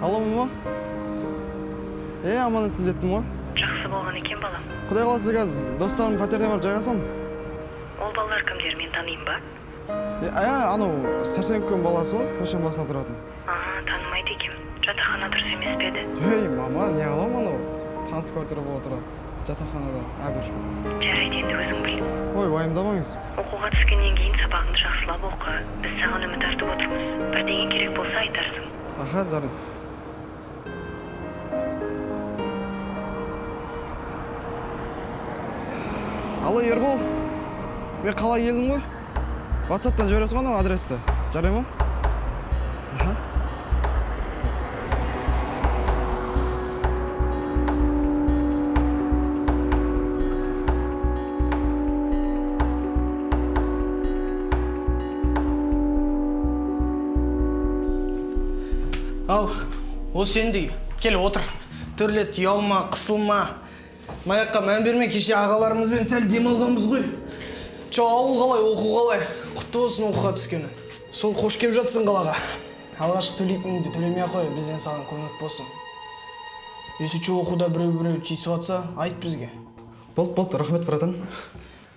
Алло, мама. Аман-есен жеттім ғой. Жақсы болған екен балам. Құдай қаласа қазір достарым пәтеріне барып жайғасам. Ол балалар кімдер, мен таныйын ба? Анау Сәрсеновтің баласы ғой, көшенің басында тұратын. Танымайды екем. Жатақхана дұрыс емес пе еді? Мама, не қылам анау? Таныс квартира болып отыра. Жатақханада әбіршім. Жарайды, енді өзің біл. Уайымдамаңыз. Оқуға түскеннен кейін сабағыңды жақсылап оқы. Біз саған үміт артып отырмыз. Бірдеңе керек болса айтарсың. Аха, жарайды. Алло, Ербол. Мен қалай келдім ғой? WhatsApp-тан жібересің ғой анау адресті. Жарай ма? Аха. Ал, осы сендей. Кел, отыр. Төрлет, ұялма, қысылма. Маяққа мән берме, кеше ағаларымызбен сәл демалғанбыз ғой. Ауыл қалай, оқу қалай. Құтты болсын оқуға түскені. Сол қош кеп жатсың қалаға. Алғашқы төлейтініңді төлемей қой, бізден саған көмек болсын. Өсічі оқуда біреу тиісіп атса, айт бізге. Болды, рахмет, братан.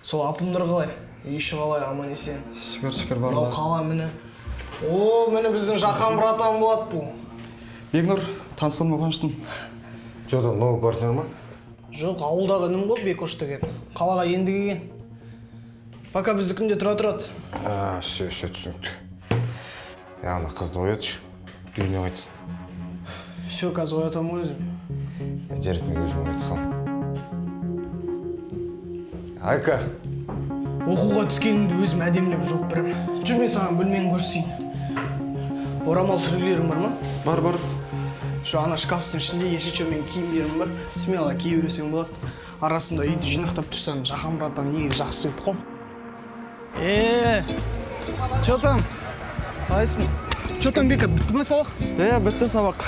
Сол апымдар қалай? Үй іші қалай, аман-есен. Шүкір, барлығы. Мынау қала міне. Міне біздің жақан братан болады бұл. Бекнұр, танысқаныма қуаныштымын. Жода, новый партнер ма? Жоқ, ауылдағы інім ғой, Бекош деген. Қалаға енді келген. Пока біздікінде тұра тұрады. Все түсінікті. Ана қызды оятшы, үйіне қайтсын. Все, қазір оятам ғой өзім. Жеретмей өзім оятсам. Айка! Оқуға түскенімді өзім әдемілеп жоқ бірім. Жүрме саған бөлмені көрсейін. Орамал сүргілерің бар ма? Бар. Şu ана шкафтың ішінде ешече мен киімдерім бар. Смело кие берсең болады. Арасында үйді жинақтап тұрсаң, жақан братан негізі жақсы жігіт қой. Че там? Қалайсың? Че там, Бека, бітті ме сабақ? Бітті сабақ.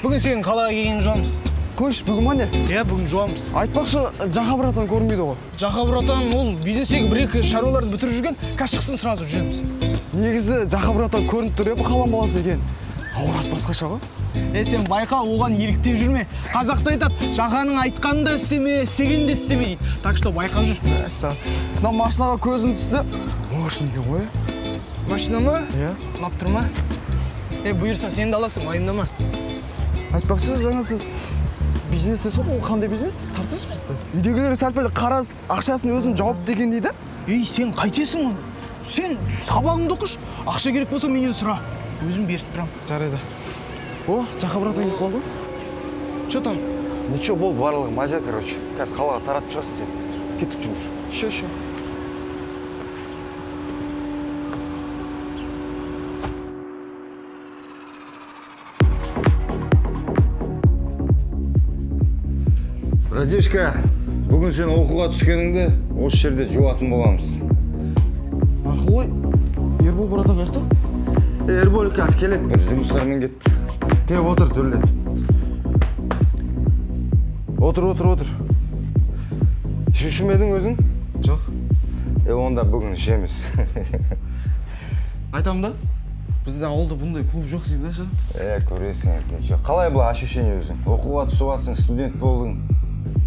Бүгін сенің қалаға келгенін жуамыз. Қойш, бүгін ма не? Бүгін жуамыз. Айтпақшы, Жақа братан көрінбейді ғой. Жақа братан, ол бизнестегі бір-екі шаруаларды бітіріп жүрген, шықсын сразу жүреміз. Негізі Жақа братан көрініп тұр, қалам баласы екен. Аурасы басқаша ғой. Сен байқа, оған еліктеп жүрме. Қазақта айтады, Жақаның айтқанын да істеме, істегенін де істеме дейді. Так что байқап жүр. Мына машинаға көзім түсті. Машина екен ғой. Машина ма? Ұнап тұр ма? Бұйырса сен де аласың, уайымдама. Айтпақшы, жаңа сіз бизнес сол, ол қандай бизнес? Тарсашы бізді. Үйдегілер сәл-пәл қараз, ақшасын өзім жауап деген дейді. Сен қайтесің оны? Сен сабағыңды оқыш. Ақша керек болса менен сұра. Өзім беріп тұрам. Жарайды. Жақа братан келіп болды. Че там? Ничего, бол барлығы маза, короче. Қазір қалаға таратып шығасың сен. Кеттік жүндір. Шо. Радишка, бүгін сен оқуға түскеніңді осы жерде жуатын боламыз. Ақыл ой, Ербол братан қаяқта? Ербол қазір келеді, бір жұмыстармен кетті. Кеп отыр, төрлет. Отыр. Ішушімедің өзің? Жоқ. Онда бүгін ішеміз. Айтамын да, бізде ауылда бұндай клуб жоқ деймін да, ша? Көресің, қалай бұл ощущение өзің? Оқуға түсіп атсың, студент болдың.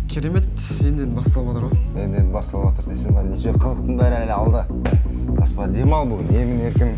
Керемет, енді басталып жатыр ғой. Енді басталып жатыр десем ба, неше қызықтың бәрі әлі алда. Аспа, демал бүгін, емін еркін.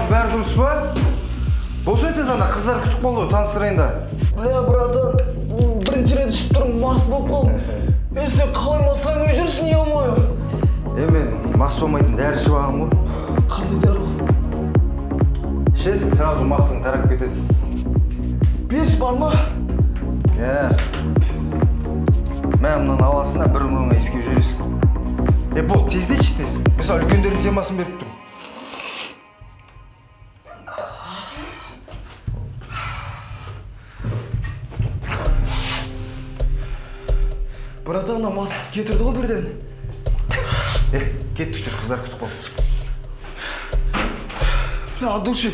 Бәрі дұрыс па? Осы өтес ана қыздар күтіп болды, таныстырайын да. Братан, бірінші рет ішіп тұрмын, мас болып қалдым. Сен қалай масқараңмен жүрсің, не алмай? Мен мас болмайтын дәрі ішіп ағым ғой. Қандай дәрі ол? Іше ішесің, сразу массаң тарап кетеді. Беш бар ма? Yes. Мен мынаны аласың да бір мыңға иіскеп жүресің. Бол, тездейші тез. Мысалы, үлкендердің темасын беріп тұр. Братан, мас кетірді ғой бірден. Кеттік жүр, қыздар күтіп қалды. Бля, от души.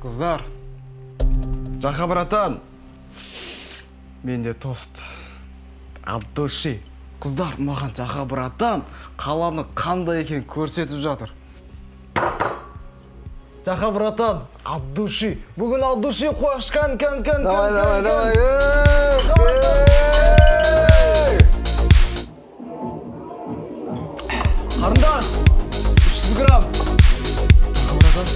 Қыздар. Жақа, братан. Менде тост. От души. Қыздар, маған жақа, братан, қаланы қандай екен көрсетіп жатыр. Жақа, братан, от души. Бүгін от души қояш, кән. Давай. Қарындас, 300 грамм. Жақа, братан.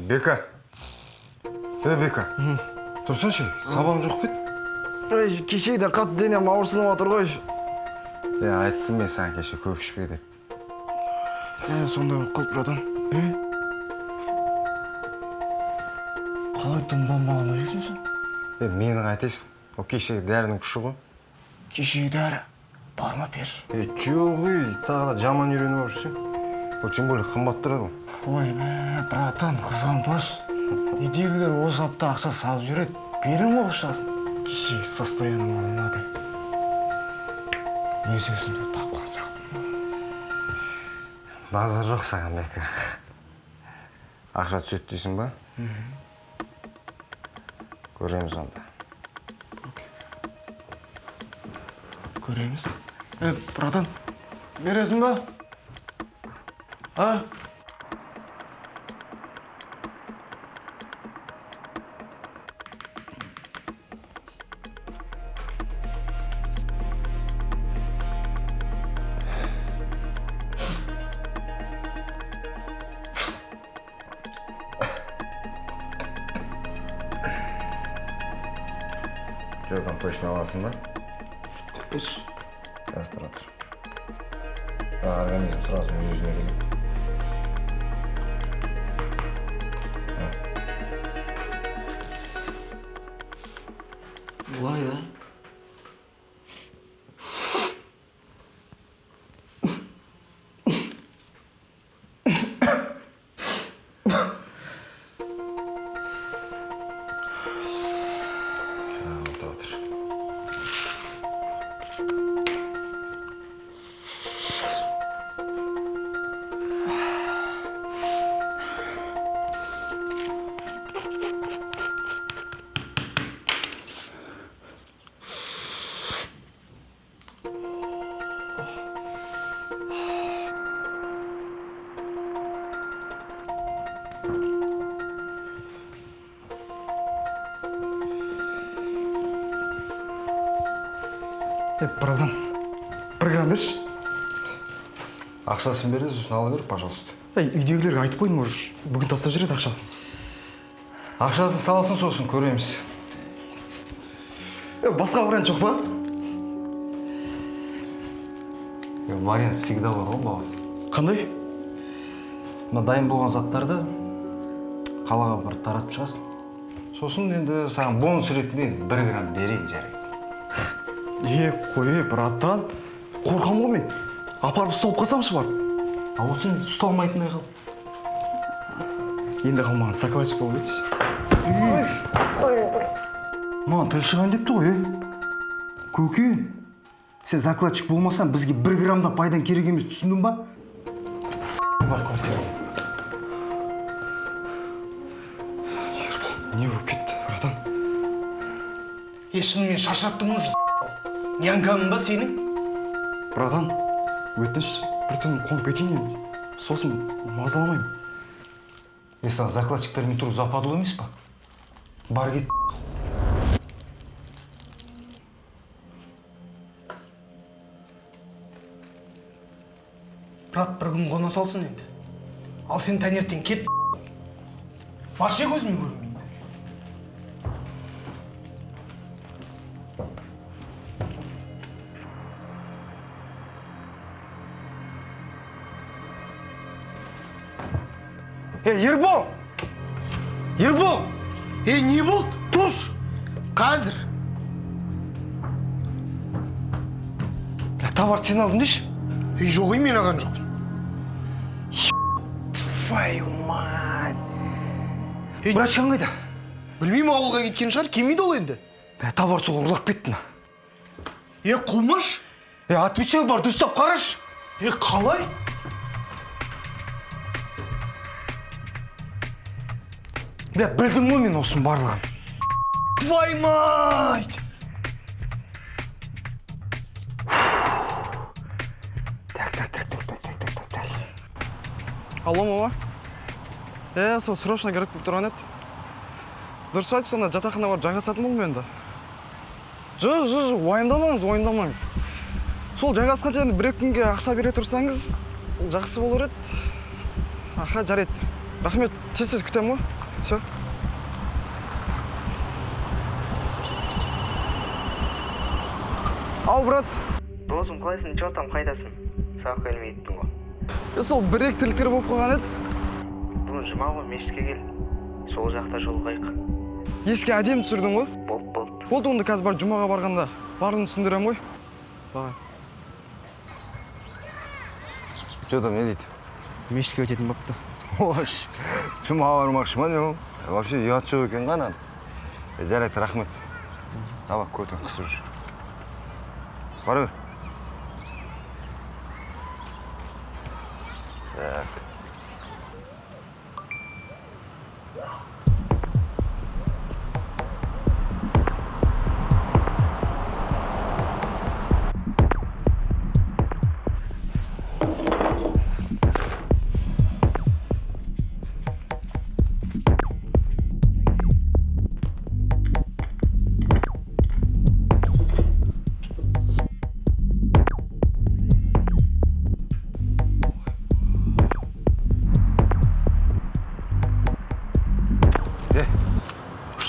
Бека. Бека. Тұрсаншы, сабағың жоқ пе? Кешейді қатты денем ауырсынып отыр ғой. Айттым мен саған кеше көп ішпе деп. Сондай болып қалды, братан. Қалай тыңданбаған өзің сен? Мені қайтесің. О кешегі дәрінің күші ғой. Кешегі дәрі бар ма пеш? Жоқ, тағы да жаман үйреніп жүрсің. Ол тем более қымбат тұрады. Ой, братан, қызғанбаш. Үйдегілер осы апта ақша салып жүреді. Берем оқшасын. Кешегі состоянием мынадай. Өз өзімді тапқан сияқтымын. Базар жоқ саған, Бека. Ақша түседі дейсің ба? Көреміз онда. Көреміз. Братан, бересің ба? Жодан точно аласың ба? Пеш. Қазір тұра тұр. Организм сразу өз-өзіне келеді. Бұлай да. Тұра тұр. Братан, 1 грамм берші. Ақшасын берді, сосын ала бер, пожалуйста. Үйдегілерге айтып қойдым, может, бүгін тастап жүреді ақшасын. Ақшасын саласын, сосын көреміз. Басқа вариант жоқ па? Вариант всегда бар ғой, бала. Қандай? Мына дайын болған заттарды қалаға бір таратып шығасың. Сосын енді саған бонус ретінде 1 грамм берейін жарайды. Қой, братан. Қорқам ғой мен. Апарып ұсталып қалсамшы бар. Ол сен ұсталмайтындай қал. Енді қалмаған соколачек болып етші. Маған тіл шығайын депті ғой, Көке, сен закладчик болмасаң, бізге 1 граммда пайдан керек емес, түсіндің ба? Бар квартира. Не болып кетті, братан? Шынымен шаршаттың уже. Нянкамын ба сенің? Братан, өтініш бір түн қонып кетейін енді. Сосын мазаламаймын. Саған закладчиктермен тұру западу емес па? Бар кет. Брат, бір күн қона салсын енді. Ал сен таңертең кет. Барше көзіме көрмейін. Ербол! Ербол! Не болды? Тұрш! Қазір. Товар сен алдың деші? Жоқ, мен аған жоқпын. Твою мать! Братшан қайда? Білмеймін, ауылға кеткен шығар, келмейді ол енді. Товар сол ұрлап кеттін. Қумаш? Отвечай бар, дұрыстап қараш. Қалай? Білдім ғой мен осының барлығын. Твой мать! Алло, мама. Сол срочно керек болып тұрған еді. Дұрыс айтып, сонда жатақхана барып жайғасатын болдым енді. Жоқ, уайымдамаңыз. Сол жайғасқанша енді бір-екі күнге ақша бере тұрсаңыз, жақсы болар еді. Аха, жарайды. Рахмет, тез күтемін ғой. Все. Ал, брат. Досым, қалайсың? Чо там, қайдасың? Сабақ келмей еттің ғой. Сол бір-екі тірліктер болып қалған еді. Бүгін жұма ғой, мешітке кел. Сол жақта жолығайық. Еске әдемі түсірдің ғой. Болды. Болды онда қазір бар жұмаға барғанда. Барын түсіндірем ғой. Давай. Что там, не дейді? Мешітке өтетін бапты. Ош, жұмаға бармақшы ма не ол? Вообще ұят жоқ екен ғана. Жарайды, рахмет. Давай, көтін қысыр жүр. Бара бер. Так.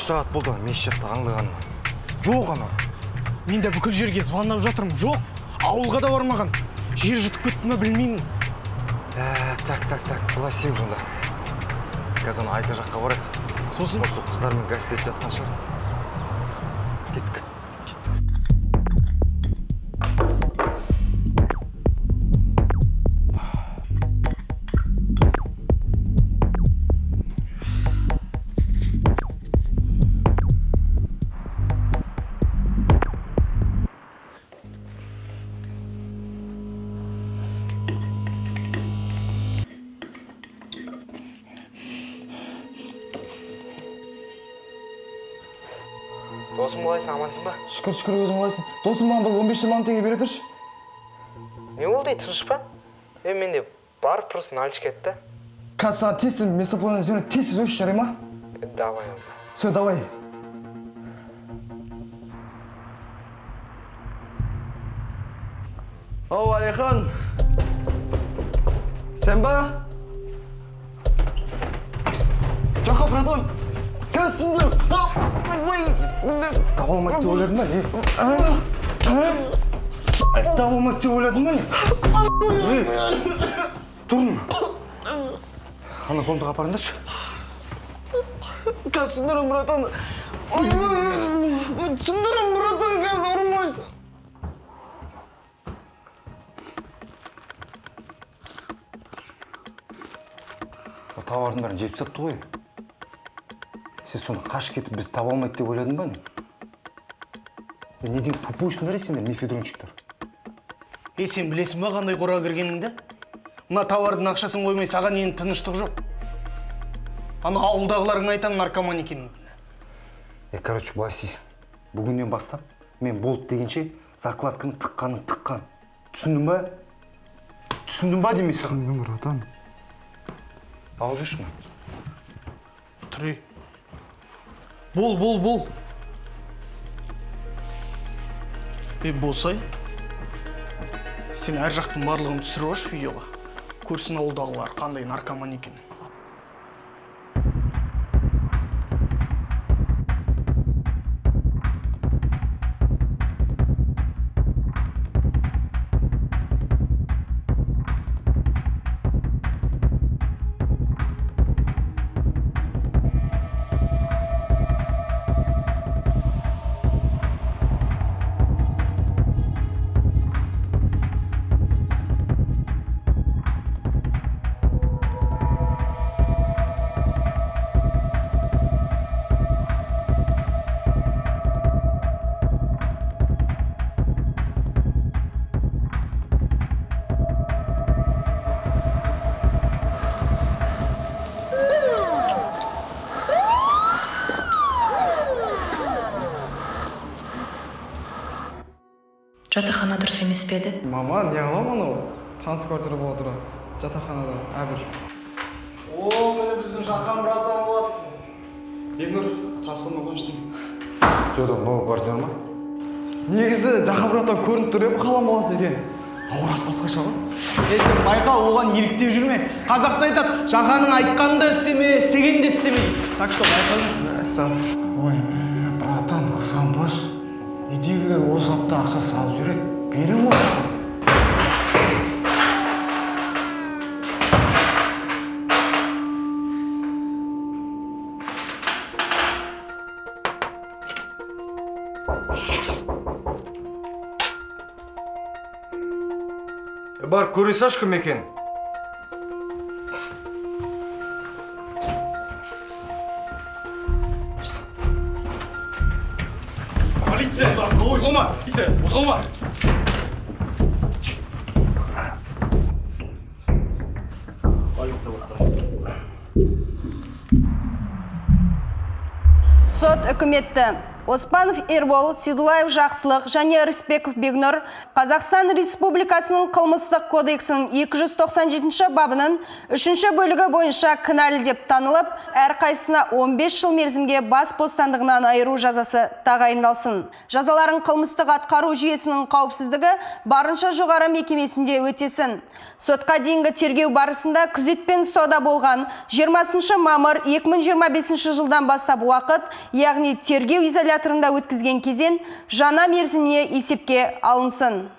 Сағат болды, мешіт жақта аңдығаныма. Жоқ ана. Мен де бүкіл жерге звондап жатырмын. Жоқ, ауылға да бармаған. Жер жұтып кетті ме білмеймін. Так, былай істейміз онда. Қазір Айка жаққа барайық. Сосын? Осы қыздармен гастрит жатқан шығар. Кеттік. Досым, қалайсың, амансың ба? Шүкір, өзің қалайсың. Досым маған бір 15-20 мың теңге бере тұршы. Не болды, тыныш па? Мен де барып просто налич кетті. Қазір саған тез местоположение звонит, тез өші жарай ма? Давай онда. Все, давай. Ау, Алихан. Сен ба? Жаққа, братан. Кәсіңдер. Таба алмайды деп ойладың ба, не? Таба алмайды деп ойладың ба, не? Тұрын. Ана комнатаға апарыңдаршы. Кәсіңдерім, братан. Түсіндірім, братан, қазір ұрмайсың. Тауардың бәрін жеп сатты ғой. Сен соны қашып кетіп біз таба алмайды деп ойладың ба, не? Неден тупойсыңдар сендер, мефедрунчиктар? Сен білесің ба қандай қораға кіргеніңді? Мына тауардың ақшасын қоймай саған енді тыныштық жоқ. Ана ауылдағыларың айтам наркоман екенін. Короче, былай істейсің. Бүгіннен бастап мен болды дегенше закладканы тыққан. Түсіндің ба? Түсіндің ба демейсің? Түсіндім, братан. Ал жүрші ме? Тұрей. Бол. Болсай, сен әр жақтың барлығын түсіріп аш видеоға. көрсін ауылдағылар қандай наркоман екен. Жатақхана дұрыс емес пе еді? Мама, не қылам анау? Таныс квартира бола тұра. Жатақханада, әбір. О, міне біздің жақан братан болады. Бекнұр, танысқаныма қуаныштымын. Жодан новый партнер ма? Негізі жақан браттан көрініп тұр еді, қалам баласы екен. Аурасы басқаша ғой. Сен байқа, оған еліктеп жүрме. Қазақта айтады, жақаның айтқанын да істеме, істегенін де істеме. Так что байқа жүр. Ой, братан, қызғанбаш. Үйдегілер осы апта ақша салып жүреді. Берем ғой. Бар, көре салшы кім екен? Полиция! Қозғалма! Полиция! Қозғалма! Сот үкіметті Оспанов Ербол, Сейдуллаев Жақсылық және Рысбеков Бекнұр Қазақстан Республикасының қылмыстық кодексінің 297 бабының 3 бөлігі бойынша кінәлі деп танылып, әрқайсысына 15 жыл мерзімге бас бостандығынан айыру жазасы тағайындалсын. Жазаларын қылмыстық атқару жүйесінің қауіпсіздігі барынша жоғары мекемесінде өтесін. Сотқа дейінгі тергеу барысында күзетпен ұстауда болған 20 мамыр 2025 жылдан бастап уақыт, яғни тергеу изоляторында өткізген кезең жаңа мерзіміне есепке алынсын.